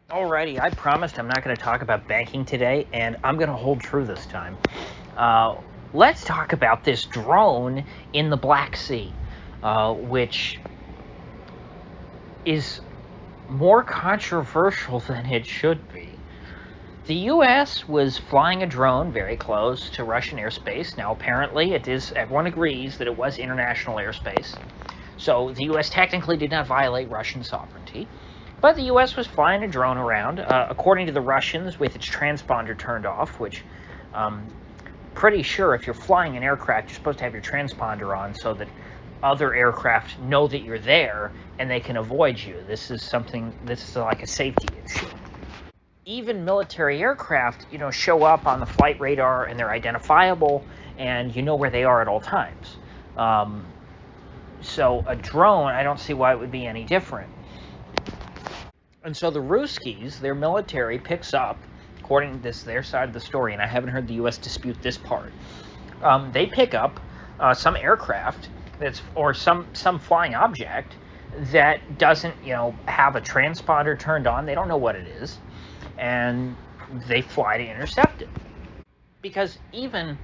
Alrighty, I promised I'm not going to talk about banking today, and I'm going to hold true this time. Let's talk about this drone in the Black Sea, which is more controversial than it should be. The U.S. was flying a drone very close to Russian airspace. Now, apparently, everyone agrees that it was international airspace. So the U.S. technically did not violate Russian sovereignty. But the U.S. was flying a drone around, according to the Russians, with its transponder turned off, which pretty sure if you're flying an aircraft, you're supposed to have your transponder on so that other aircraft know that you're there and they can avoid you. This is like a safety issue. Even military aircraft, show up on the flight radar and they're identifiable and you know where they are at all times. So a drone, I don't see why it would be any different. And so the Ruskies, their military picks up, according to their side of the story, and I haven't heard the U.S. dispute this part, they pick up some aircraft or some flying object that doesn't, have a transponder turned on. They don't know what it is, and they fly to intercept it. Because even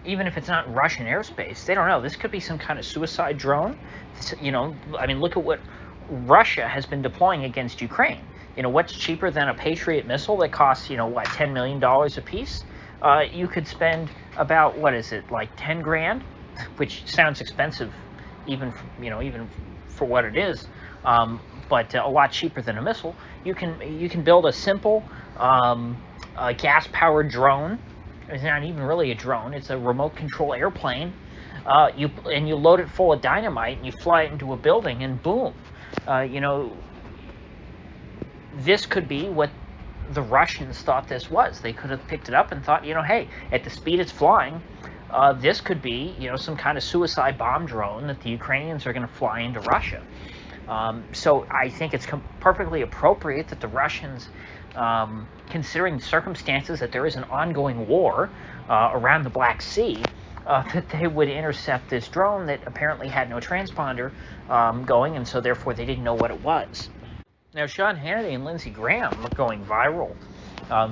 if it's not Russian airspace, they don't know. This could be some kind of suicide drone. Look at what Russia has been deploying against Ukraine. What's cheaper than a Patriot missile that costs, $10 million a piece? You could spend about, like 10 grand, which sounds expensive, even for what it is, but a lot cheaper than a missile. You can build a simple gas-powered drone. It's not even really a drone. It's a remote control airplane. You load it full of dynamite and you fly it into a building and boom. This could be what the Russians thought this was. They could have picked it up and thought, hey, at the speed it's flying, this could be, some kind of suicide bomb drone that the Ukrainians are going to fly into Russia. So I think it's perfectly appropriate that the Russians, considering the circumstances that there is an ongoing war around the Black Sea, that they would intercept this drone that apparently had no transponder going, and so therefore they didn't know what it was. Now, Sean Hannity and Lindsey Graham are going viral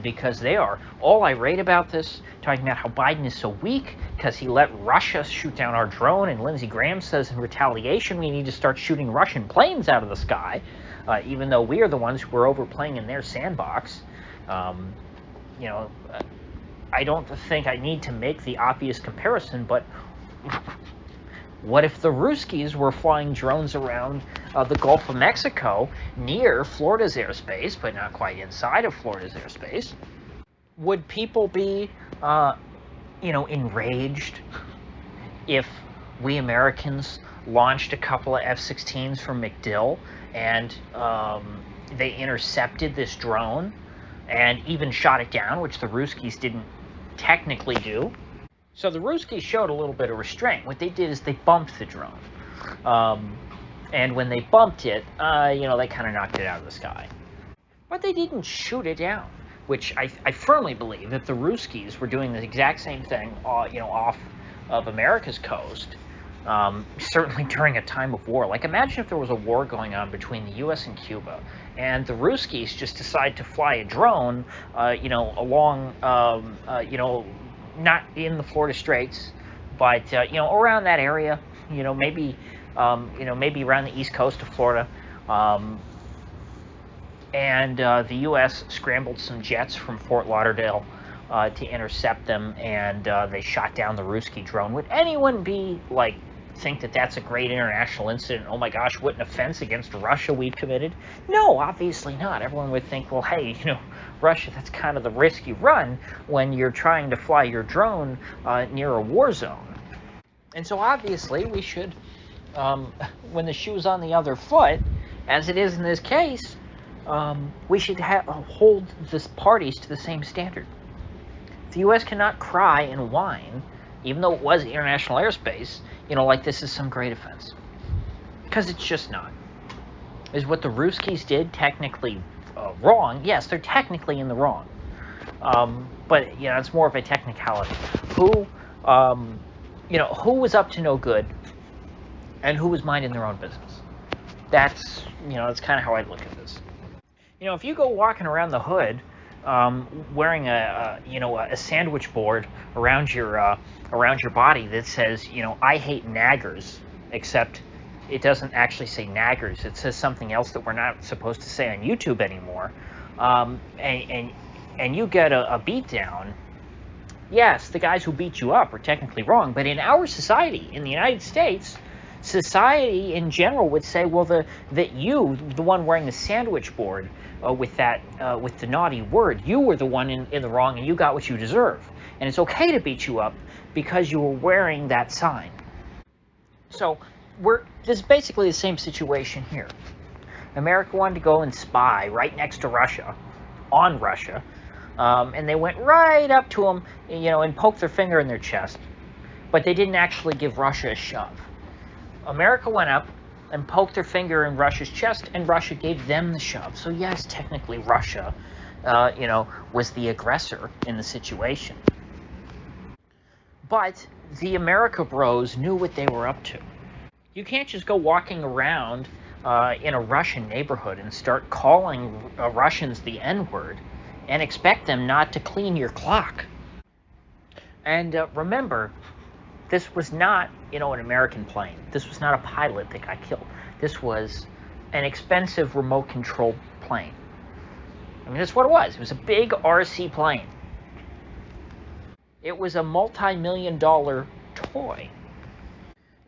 because they are all irate about this, talking about how Biden is so weak because he let Russia shoot down our drone, and Lindsey Graham says in retaliation we need to start shooting Russian planes out of the sky, even though we are the ones who are overplaying in their sandbox. I don't think I need to make the obvious comparison, but what if the Ruskies were flying drones around the Gulf of Mexico near Florida's airspace, but not quite inside of Florida's airspace? Would people be, enraged if we Americans launched a couple of F-16s from MacDill and they intercepted this drone and even shot it down, which the Ruskies didn't technically do? So the Ruskies showed a little bit of restraint. What they did is they bumped the drone. And when they bumped it, they kind of knocked it out of the sky. But they didn't shoot it down, which I firmly believe that the Ruskies were doing the exact same thing, off of America's coast, certainly during a time of war. Like, imagine if there was a war going on between the U.S. and Cuba, and the Ruskies just decide to fly a drone, along, not in the Florida Straits, but around that area, maybe around the east coast of Florida, and the U.S. scrambled some jets from Fort Lauderdale to intercept them, and they shot down the Ruski drone. Would anyone think that that's a great international incident? Oh my gosh, what an offense against Russia we've committed? No, obviously not. Everyone would think, well, hey, Russia, that's kind of the risk you run when you're trying to fly your drone near a war zone. And so obviously we should, when the shoe's on the other foot, as it is in this case, we should hold the parties to the same standard. The U.S. cannot cry and whine, even though it was international airspace, like this is some great offense. Because it's just not. Is what the Ruskies did technically wrong? Yes, they're technically in the wrong. But, it's more of a technicality. Who was up to no good and who was minding their own business? That's kind of how I look at this. If you go walking around the hood, wearing a sandwich board around your body that says, I hate naggers, except it doesn't actually say naggers. It says something else that we're not supposed to say on YouTube anymore. And you get a beat down. Yes, the guys who beat you up are technically wrong, but in our society, in the United States, society in general would say, well, that you, the one wearing the sandwich board with the naughty word, you were the one in the wrong, and you got what you deserve. And it's okay to beat you up because you were wearing that sign. So this is basically the same situation here. America wanted to go and spy right next to Russia, on Russia, and they went right up to them, and poked their finger in their chest. But they didn't actually give Russia a shove. America went up and poked their finger in Russia's chest, and Russia gave them the shove. So yes, technically Russia, was the aggressor in the situation. But the America bros knew what they were up to. You can't just go walking around in a Russian neighborhood and start calling Russians the N-word and expect them not to clean your clock. And remember, this was not, an American plane. This was not a pilot that got killed. This was an expensive remote control plane. I mean, that's what it was. It was a big RC plane. It was a multi-million-dollar toy.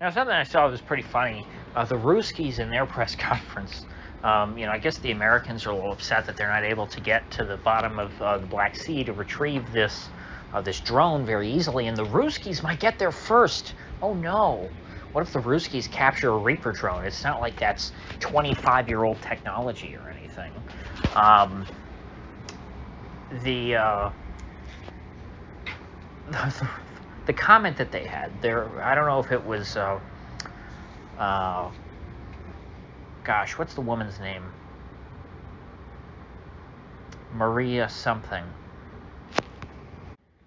Now, something I saw was pretty funny. The Ruskies in their press conference, I guess the Americans are a little upset that they're not able to get to the bottom of the Black Sea to retrieve this drone very easily, and the Ruskies might get there first. Oh no. What if the Ruskies capture a Reaper drone? It's not like that's 25-year-old technology or anything. The comment that they had there, I don't know if it was, gosh, what's the woman's name? Maria something.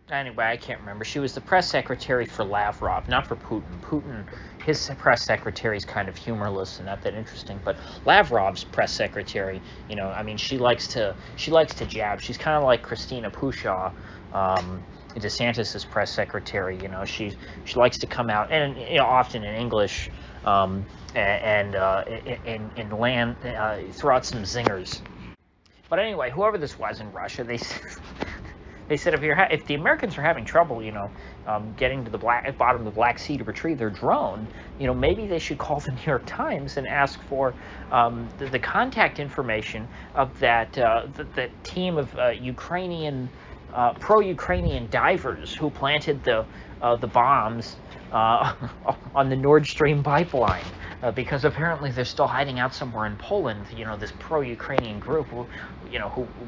Anyway, I can't remember. She was the press secretary for Lavrov, not for Putin. Putin, his press secretary is kind of humorless and not that interesting. But Lavrov's press secretary, she likes to jab. She's kind of like Christina Pushaw, DeSantis's press secretary. She likes to come out and often in English and throw out some zingers. But anyway, whoever this was in Russia, they said if the Americans are having trouble, getting to the bottom of the Black Sea to retrieve their drone, maybe they should call the New York Times and ask for the contact information of that team of Ukrainian pro-Ukrainian divers who planted the bombs on the Nord Stream pipeline. Because apparently they're still hiding out somewhere in Poland. This pro-Ukrainian group, who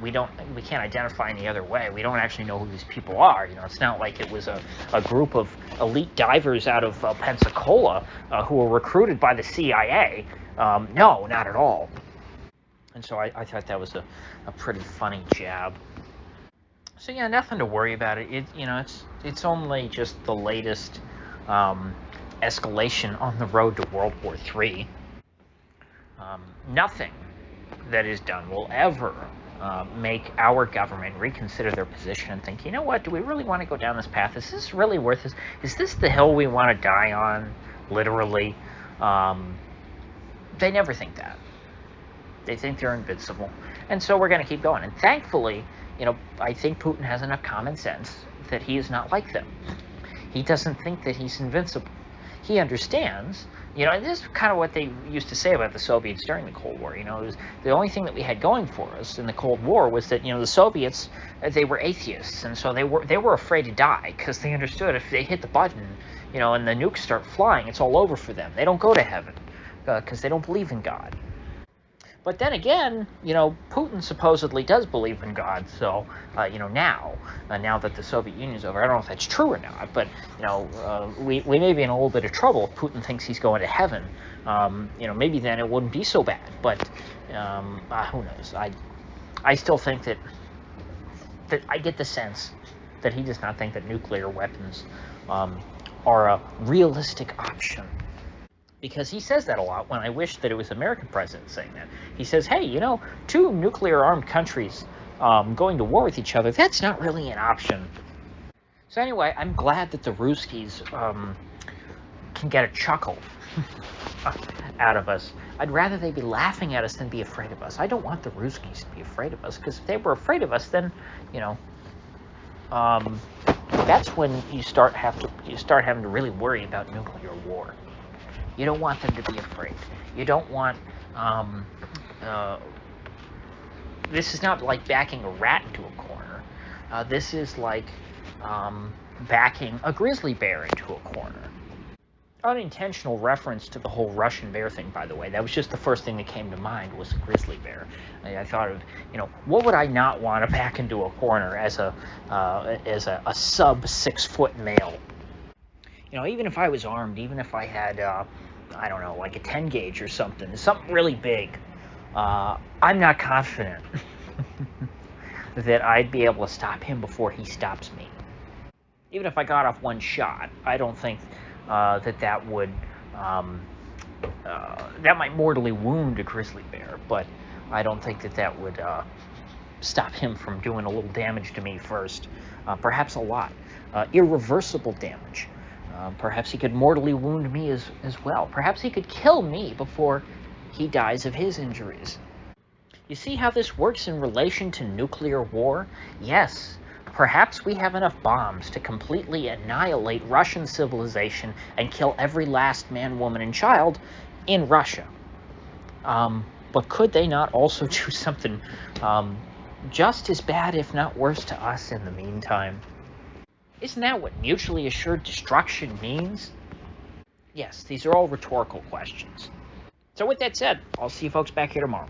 we can't identify any other way. We don't actually know who these people are. It's not like it was a group of elite divers out of Pensacola who were recruited by the CIA. No, not at all. And so I thought that was a pretty funny jab. So yeah, nothing to worry about it. It's only just the latest escalation on the road to World War III. Nothing that is done will ever make our government reconsider their position and think, what, do we really want to go down this path? Is this really worth this? Is this the hill we want to die on, literally? They never think that. They think they're invincible. And so we're going to keep going. And thankfully, I think Putin has enough common sense that he is not like them. He doesn't think that he's invincible. He understands, and this is kind of what they used to say about the Soviets during the Cold War. It was the only thing that we had going for us in the Cold War was that, the Soviets, they were atheists, and so they were afraid to die because they understood if they hit the button, and the nukes start flying, it's all over for them. They don't go to heaven because they don't believe in God. But then again, Putin supposedly does believe in God. So, now that the Soviet Union is over, I don't know if that's true or not. But we may be in a little bit of trouble if Putin thinks he's going to heaven. Maybe then it wouldn't be so bad. But who knows? I still think that I get the sense that he does not think that nuclear weapons are a realistic option. Because he says that a lot when I wish that it was American president saying that. He says, hey, you know, two nuclear-armed countries going to war with each other, that's not really an option. So anyway, I'm glad that the Ruskies can get a chuckle out of us. I'd rather they be laughing at us than be afraid of us. I don't want the Ruskies to be afraid of us, because if they were afraid of us, then, you know, that's when you start having to really worry about nuclear war. You don't want them to be afraid. You don't want, this is not like backing a rat into a corner. This is like backing a grizzly bear into a corner. Unintentional reference to the whole Russian bear thing, by the way. That was just the first thing that came to mind, was a grizzly bear. I thought of, you know, what would I not want to back into a corner as a sub 6 foot male? You know, even if I was armed, even if I had, I don't know, like a 10 gauge or something really big, I'm not confident that I'd be able to stop him before he stops me. Even if I got off one shot, I don't think that would, that might mortally wound a grizzly bear, but I don't think that would stop him from doing a little damage to me first, perhaps a lot, irreversible damage. Perhaps he could mortally wound me as well. Perhaps he could kill me before he dies of his injuries. You see how this works in relation to nuclear war? Yes, perhaps we have enough bombs to completely annihilate Russian civilization and kill every last man, woman, and child in Russia. But could they not also do something just as bad, if not worse, to us in the meantime? Isn't that what mutually assured destruction means? Yes, these are all rhetorical questions. So with that said, I'll see you folks back here tomorrow.